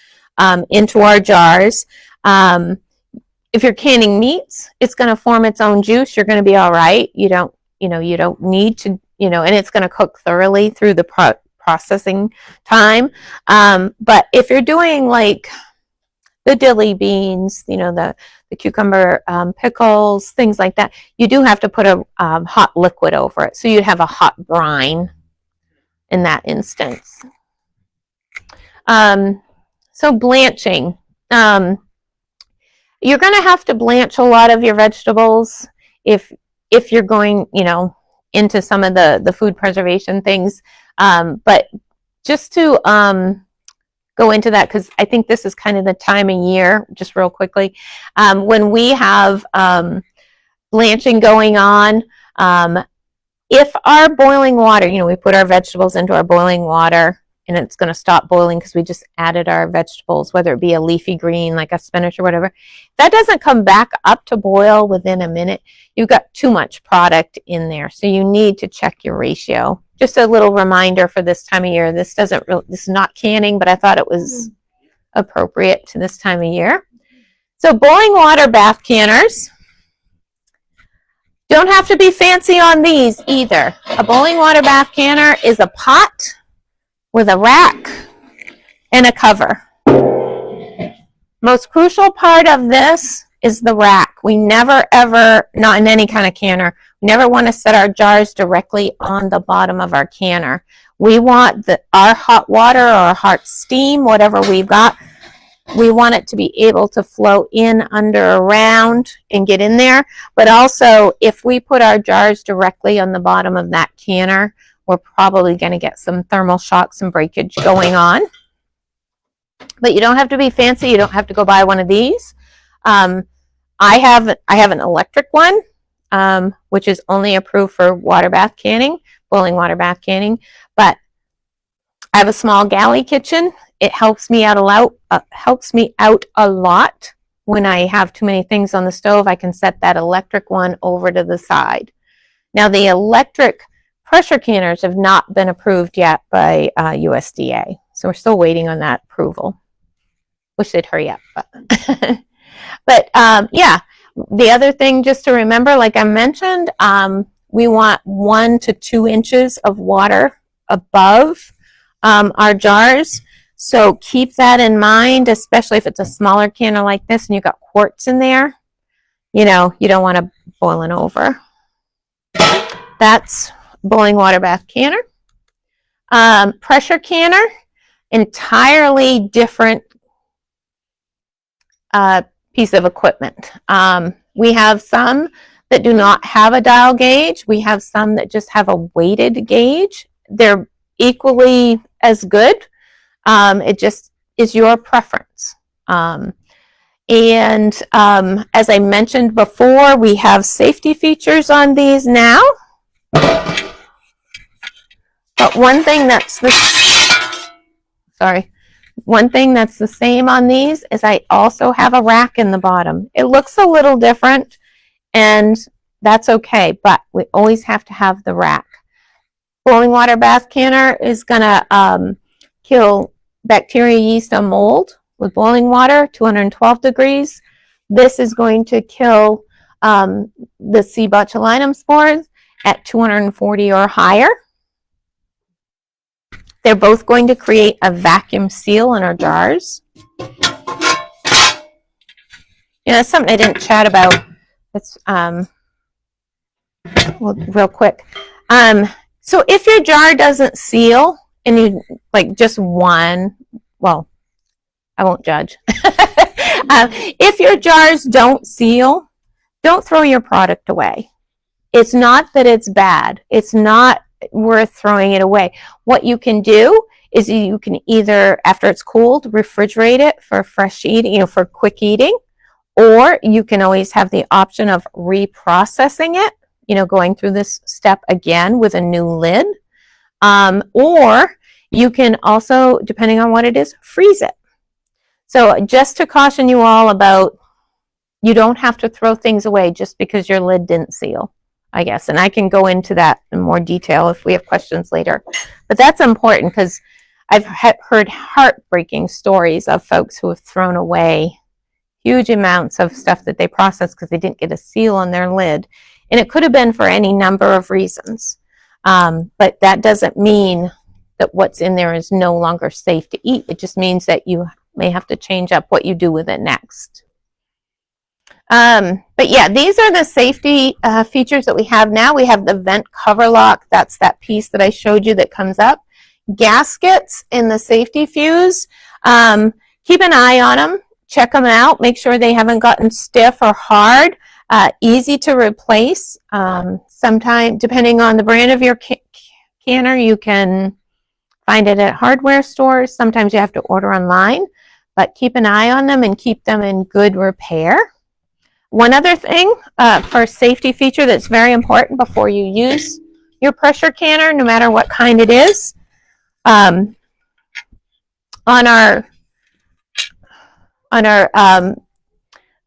into our jars. If you're canning meats, it's going to form its own juice. You're going to be all right. You don't need to, and it's going to cook thoroughly through the processing time. But if you're doing like the dilly beans, the cucumber pickles, things like that, you do have to put a hot liquid over it. So you'd have a hot brine in that instance. So blanching. You're going to have to blanch a lot of your vegetables if you're going, into some of the food preservation things. But just to go into that, because I think this is kind of the time of year, just real quickly, when we have blanching going on, if our boiling water, we put our vegetables into our boiling water and it's going to stop boiling because we just added our vegetables, whether it be a leafy green like a spinach or whatever, if that doesn't come back up to boil within a minute, you've got too much product in there. So you need to check your ratio. Just a little reminder for this time of year. This is not canning, but I thought it was appropriate to this time of year. So boiling water bath canners. Don't have to be fancy on these either. A boiling water bath canner is a pot with a rack and a cover. Most crucial part of this is the rack. We never ever, not in any kind of canner, we never want to set our jars directly on the bottom of our canner. We want our hot water or our hot steam, whatever we've got, we want it to be able to flow in, under, around, and get in there. But also, if we put our jars directly on the bottom of that canner, we're probably going to get some thermal shocks and breakage going on. But you don't have to be fancy. You don't have to go buy one of these. I have an electric one, which is only approved for water bath canning, boiling water bath canning. But I have a small galley kitchen. It helps me out a lot when I have too many things on the stove. I can set that electric one over to the side. Now, the electric pressure canners have not been approved yet by USDA, so we're still waiting on that approval. Wish they'd hurry up, but yeah. The other thing just to remember, like I mentioned, we want 1 to 2 inches of water above our jars. So keep that in mind, especially if it's a smaller canner like this and you've got quarts in there. You don't want to boiling over. That's boiling water bath canner. Pressure canner, entirely different piece of equipment. We have some that do not have a dial gauge. We have some that just have a weighted gauge. They're equally as good. It just is your preference. And as I mentioned before, we have safety features on these now. But one thing that's the same on these is I also have a rack in the bottom. It looks a little different, and that's okay, but we always have to have the rack. Boiling water bath canner is going to kill bacteria, yeast, and mold with boiling water, 212 degrees. This is going to kill the C. botulinum spores at 240 or higher. They're both going to create a vacuum seal in our jars. That's something I didn't chat about. It's real quick. So if your jar doesn't seal and you just one, well, I won't judge. If your jars don't seal, don't throw your product away. It's not that it's bad. It's not worth throwing it away. What you can do is you can either, after it's cooled, refrigerate it for fresh eating, for quick eating, or you can always have the option of reprocessing it, going through this step again with a new lid. Or you can also, depending on what it is, freeze it. So just to caution you all about, you don't have to throw things away just because your lid didn't seal. I guess. And I can go into that in more detail if we have questions later. But that's important because I've heard heartbreaking stories of folks who have thrown away huge amounts of stuff that they processed because they didn't get a seal on their lid. And it could have been for any number of reasons. But that doesn't mean that what's in there is no longer safe to eat. It just means that you may have to change up what you do with it next. But yeah, these are the safety features that we have now. We have the vent cover lock. That's that piece that I showed you that comes up. Gaskets in the safety fuse. Keep an eye on them. Check them out. Make sure they haven't gotten stiff or hard. Easy to replace. Sometimes, depending on the brand of your canner, you can find it at hardware stores. Sometimes you have to order online. But keep an eye on them and keep them in good repair. One other thing for a safety feature that's very important before you use your pressure canner, no matter what kind it is, on our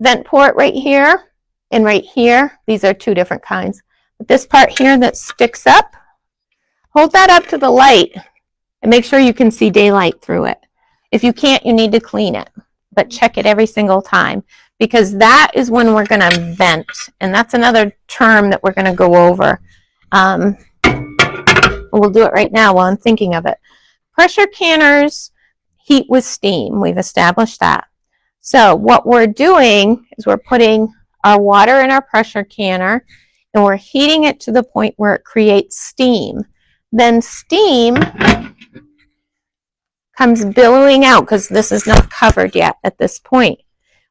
vent port right here and right here, these are two different kinds. But this part here that sticks up, hold that up to the light and make sure you can see daylight through it. If you can't, you need to clean it, but check it every single time, because that is when we're going to vent, and that's another term that we're going to go over. We'll do it right now while I'm thinking of it. Pressure canners heat with steam. We've established that. So what we're doing is we're putting our water in our pressure canner, and we're heating it to the point where it creates steam. Then steam comes billowing out, because this is not covered yet at this point.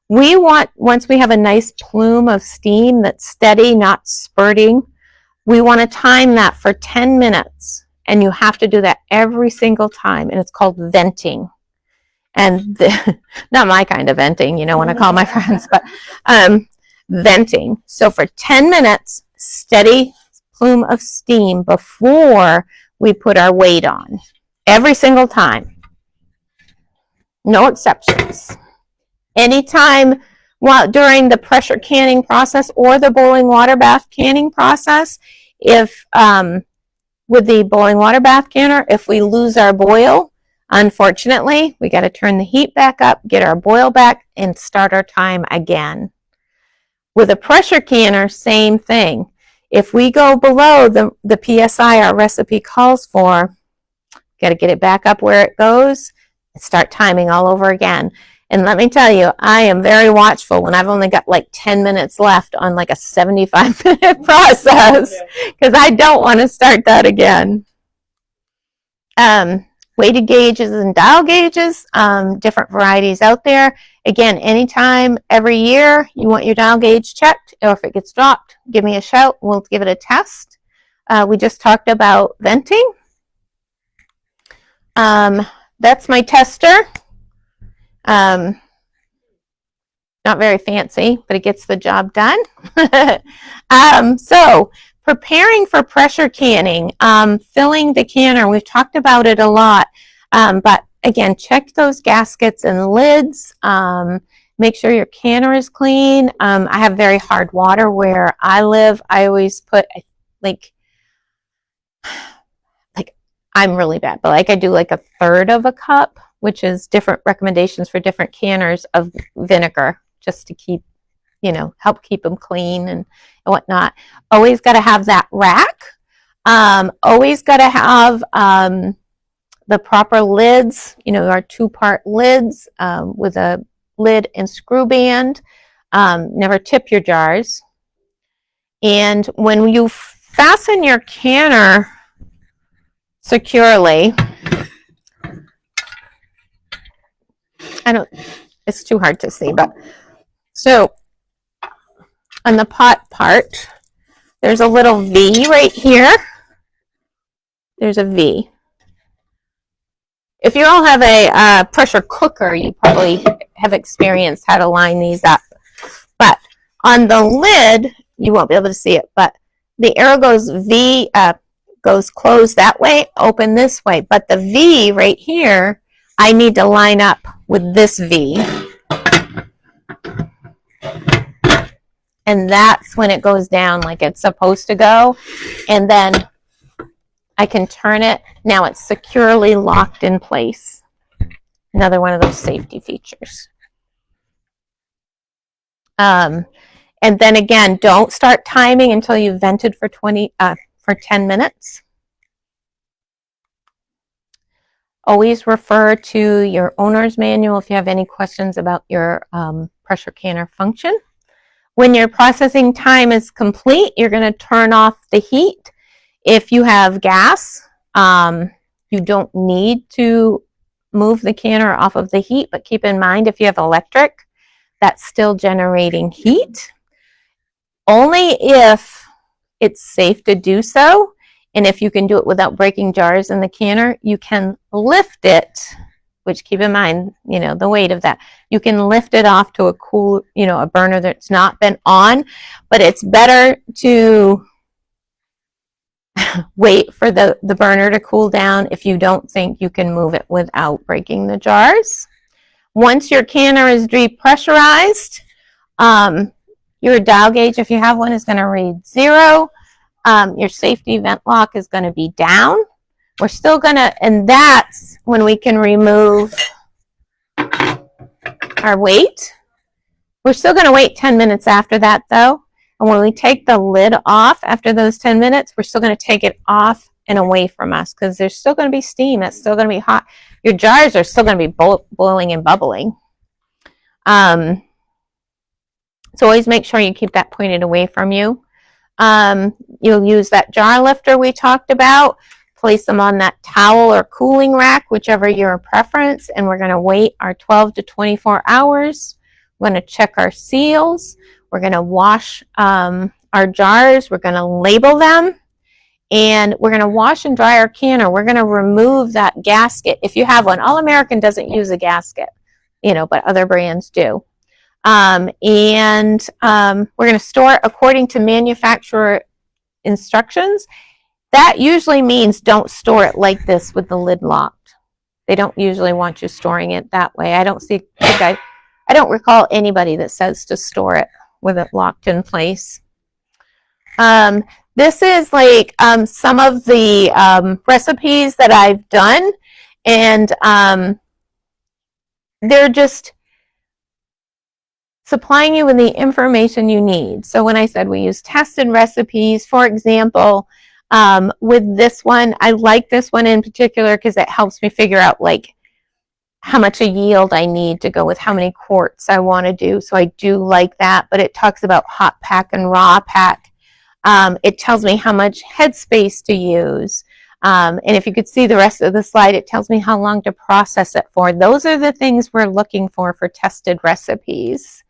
We want, once we have a nice plume of steam that's steady, not spurting, we want to time that for 10 minutes. And you have to do that every single time. And it's called venting. And not my kind of venting, you know, when I call my friends, but venting. So for 10 minutes, steady plume of steam before we put our weight on. Every single time. No exceptions. Anytime during the pressure canning process or the boiling water bath canning process, if with the boiling water bath canner, if we lose our boil, unfortunately, we got to turn the heat back up, get our boil back, and start our time again. With a pressure canner, same thing. If we go below the PSI our recipe calls for, got to get it back up where it goes and start timing all over again. And let me tell you, I am very watchful when I've only got like 10 minutes left on like a 75-minute process, because I don't want to start that again. Weighted gauges and dial gauges, different varieties out there. Again, anytime, every year, you want your dial gauge checked, or if it gets dropped, give me a shout. We'll give it a test. We just talked about venting. That's my tester. Not very fancy, but it gets the job done. So preparing for pressure canning, filling the canner, we've talked about it a lot, but again, check those gaskets and lids. Make sure your canner is clean. I have very hard water where I live. I always put like I'm really bad, but like I do like 1/3 of a cup, which is different recommendations for different canners of vinegar, just to keep, you know, help keep them clean and whatnot. Always got to have that rack. Always got to have the proper lids, you know, our 2-part lids with a lid and screw band. Never tip your jars. And when you fasten your canner securely, it's too hard to see, but so on the pot part, there's a little V right here. There's a V. If you all have a pressure cooker, you probably have experienced how to line these up. But on the lid, you won't be able to see it, but the arrow goes V, goes closed that way, open this way. But the V right here, I need to line up with this V. and that's when it goes down like it's supposed to go. And then I can turn it. Now it's securely locked in place. Another one of those safety features. And then again, don't start timing until you've vented for 10 minutes. Always refer to your owner's manual if you have any questions about your pressure canner function. When your processing time is complete, you're going to turn off the heat. If you have gas, you don't need to move the canner off of the heat, but keep in mind if you have electric, that's still generating heat. Only if it's safe to do so, and if you can do it without breaking jars in the canner, you can lift it, which keep in mind, the weight of that. You can lift it off to a cool, a burner that's not been on, but it's better to wait for the burner to cool down if you don't think you can move it without breaking the jars. Once your canner is depressurized, your dial gauge, if you have one, is going to read 0. Your safety vent lock is going to be down. We're still going to, and that's when we can remove our weight. We're still going to wait 10 minutes after that, though. And when we take the lid off after those 10 minutes, we're still going to take it off and away from us because there's still going to be steam. It's still going to be hot. Your jars are still going to be boiling and bubbling. So always make sure you keep that pointed away from you. You'll use that jar lifter we talked about. Place them on that towel or cooling rack, whichever your preference, and we're going to wait our 12 to 24 hours. We're going to check our seals. We're going to wash our jars. We're going to label them, and we're going to wash and dry our canner. We're going to remove that gasket. If you have one, All American doesn't use a gasket, but other brands do. We're going to store it according to manufacturer instructions. That usually means don't store it like this with the lid locked. They don't usually want you storing it that way. I don't recall anybody that says to store it with it locked in place. This is like some of the recipes that I've done, and they're just supplying you with the information you need. So when I said we use tested recipes, for example, with this one, I like this one in particular because it helps me figure out like how much a yield I need to go with how many quarts I want to do. So I do like that, but it talks about hot pack and raw pack. It tells me how much headspace to use. And if you could see the rest of the slide, it tells me how long to process it for. Those are the things we're looking for tested recipes.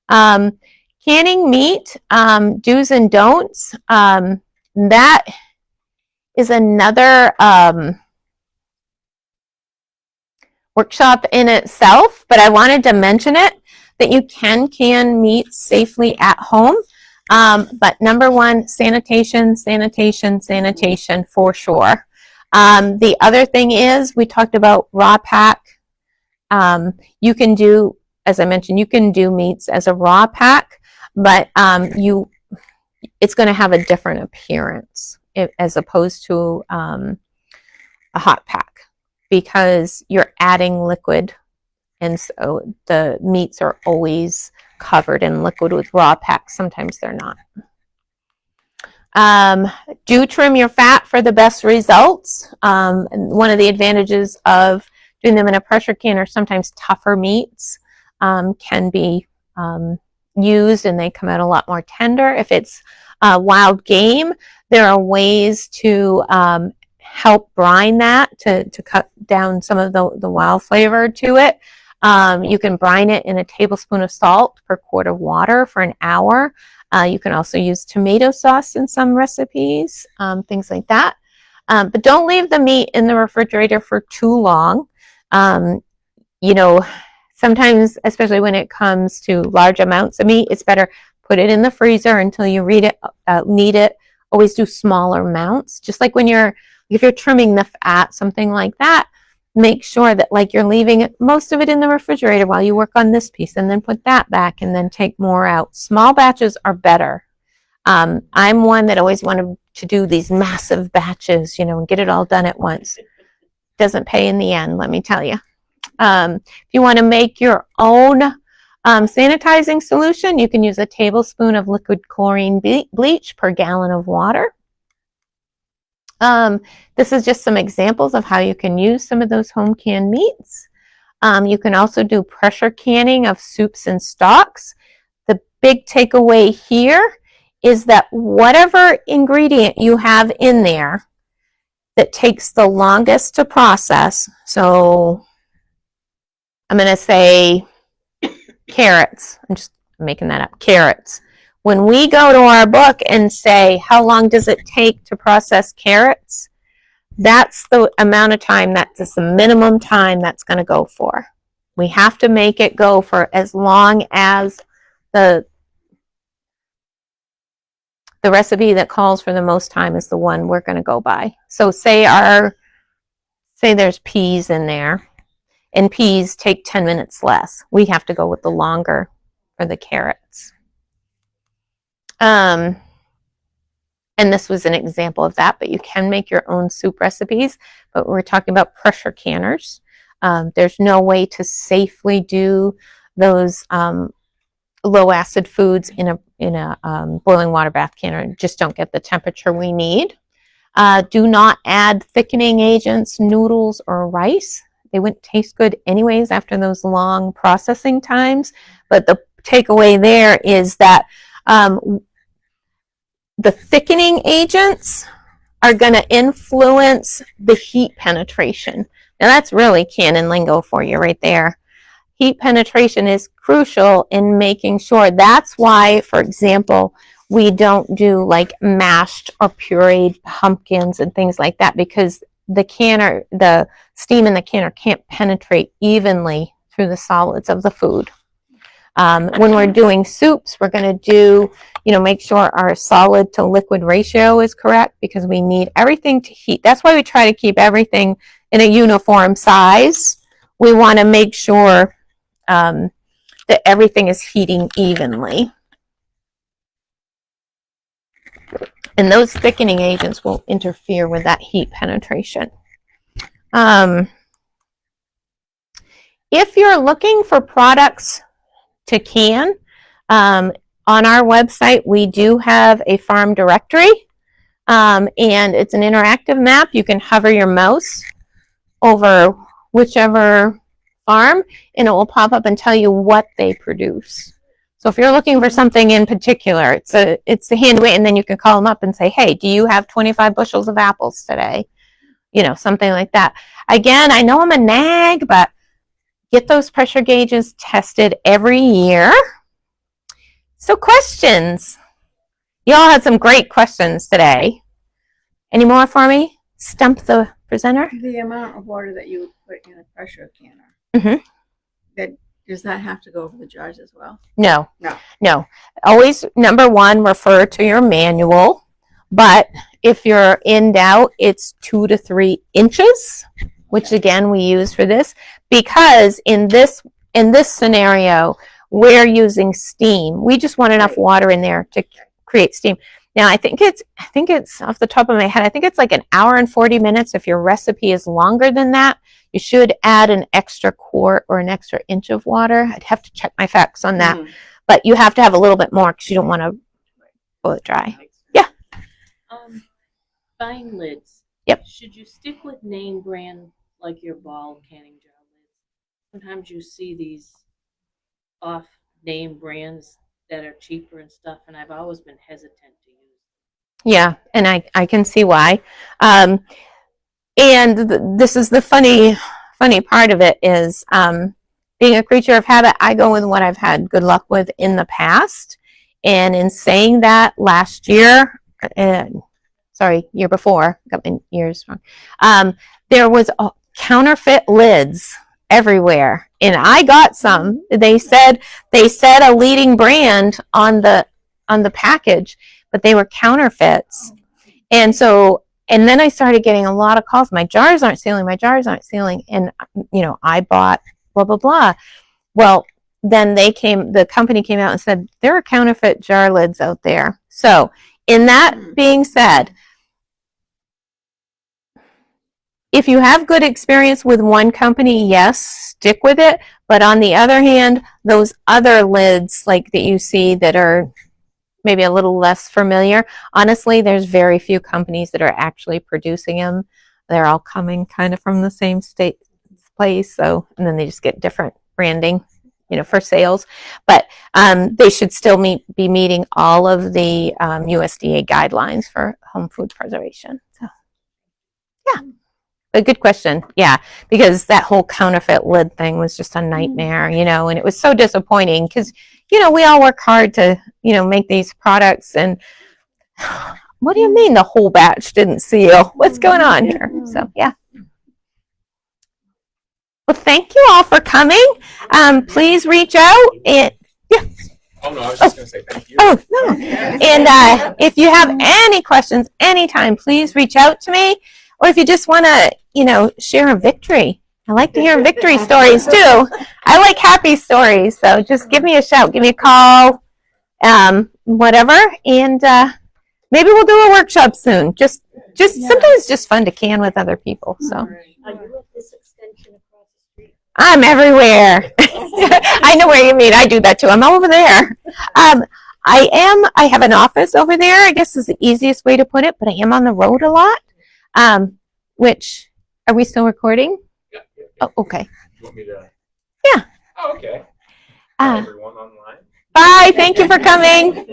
Canning meat, do's and don'ts. That is another workshop in itself, but I wanted to mention it, that you can can meat safely at home. But number one, sanitation for sure. The other thing is, we talked about raw pack. You can do, as I mentioned, you can do meats as a raw pack, but it's going to have a different appearance as opposed to a hot pack, because you're adding liquid, and so the meats are always covered in liquid. With raw packs, sometimes they're not. Do trim your fat for the best results. One of the advantages of doing them in a pressure canner, sometimes tougher meats can be used, and they come out a lot more tender. If it's wild game, there are ways to help brine that to cut down some of the wild flavor to it. You can brine it in a tablespoon of salt per quart of water for an hour. You can also use tomato sauce in some recipes, things like that. But don't leave the meat in the refrigerator for too long. Sometimes, especially when it comes to large amounts of meat, it's better put it in the freezer until you need it. Always do smaller amounts. Just like if you're trimming the fat, something like that, make sure that like you're leaving most of it in the refrigerator while you work on this piece, and then put that back and then take more out. Small batches are better. I'm one that always wanted to do these massive batches, and get it all done at once. Doesn't pay in the end, let me tell you. If you want to make your own sanitizing solution, you can use a tablespoon of liquid chlorine bleach per gallon of water. This is just some examples of how you can use some of those home canned meats. You can also do pressure canning of soups and stocks. The big takeaway here is that whatever ingredient you have in there that takes the longest to process, so I'm going to say carrots. I'm just making that up. Carrots. When we go to our book and say, how long does it take to process carrots? That's the amount of time, that's the minimum time that's going to go for. We have to make it go for as long as the recipe that calls for the most time is the one we're going to go by. So say there's peas in there, and peas take 10 minutes less. We have to go with the longer for the carrots. And this was an example of that, but you can make your own soup recipes. But we're talking about pressure canners. There's no way to safely do those low acid foods in a boiling water bath canner. Just don't get the temperature we need. Do not add thickening agents, noodles, or rice. They wouldn't taste good anyways after those long processing times. But the takeaway there is that the thickening agents are going to influence the heat penetration. Now that's really canon lingo for you right there. Heat penetration is crucial in making sure. That's why, for example, we don't do like mashed or pureed pumpkins and things like that, because the steam in the canner can't penetrate evenly through the solids of the food. When we're doing soups, we're going to do, make sure our solid to liquid ratio is correct, because we need everything to heat. That's why we try to keep everything in a uniform size. We want to make sure that everything is heating evenly. And those thickening agents will interfere with that heat penetration. If you're looking for products to can, on our website we do have a farm directory, and it's an interactive map. You can hover your mouse over whichever farm and it will pop up and tell you what they produce. So if you're looking for something in particular, it's a handweight, and then you can call them up and say, hey, do you have 25 bushels of apples today? Something like that. Again, I know I'm a nag, but get those pressure gauges tested every year. So questions. You all had some great questions today. Any more for me? Stump the presenter? The amount of water that you would put in a pressure canner, does that have to go over the jars as well? No. Always, number one, refer to your manual. But if you're in doubt, it's 2 to 3 inches, which again we use for this, because in this scenario we're using steam. We just want enough water in there to create steam. Now I think it's off the top of my head, I think it's like 1 hour and 40 minutes. If your recipe is longer than that, you should add an extra quart or an extra inch of water. I'd have to check my facts on that. But you have to have a little bit more because you don't want to boil it dry. Yeah. Buying lids. Yep. Should you stick with name brand like your ball canning jar lids? Sometimes you see these off name brands that are cheaper and stuff, and I've always been hesitant to use. Yeah, and I can see why. And this is the funny part of it is being a creature of habit, I go with what I've had good luck with in the past. And in saying that, last year, year before, got my years wrong, there was counterfeit lids everywhere, and I got some. They said a leading brand on the package, but they were counterfeits. And so And then I started getting a lot of calls. My jars aren't sealing. My jars aren't sealing. And, I bought blah, blah, blah. Well, then the company came out and said, there are counterfeit jar lids out there. So in that being said, if you have good experience with one company, yes, stick with it. But on the other hand, those other lids like that you see that are maybe a little less familiar, honestly, there's very few companies that are actually producing them. They're all coming kind of from the same place. So, and then they just get different branding, for sales. But they should still be meeting all of the USDA guidelines for home food preservation. So, yeah. A good question. Yeah, because that whole counterfeit lid thing was just a nightmare, and it was so disappointing because, we all work hard to, make these products. And what do you mean the whole batch didn't seal? What's going on here? So, yeah. Well, thank you all for coming. Please reach out and Oh, no, I was just going to say thank you. Oh, no. And if you have any questions anytime, please reach out to me. Or if you just want to, share a victory. I like to hear victory stories too. I like happy stories. So just give me a shout, give me a call, whatever. And maybe we'll do a workshop soon. Just sometimes it's just fun to can with other people. So Are you at this extension across the street? I'm everywhere. I know where you mean. I do that too. I'm over there. I have an office over there. I guess is the easiest way to put it, but I am on the road a lot. Which, are we still recording? Yeah. Oh, okay. You want me to? Yeah. Oh, okay. Everyone online. Bye. Thank you for coming.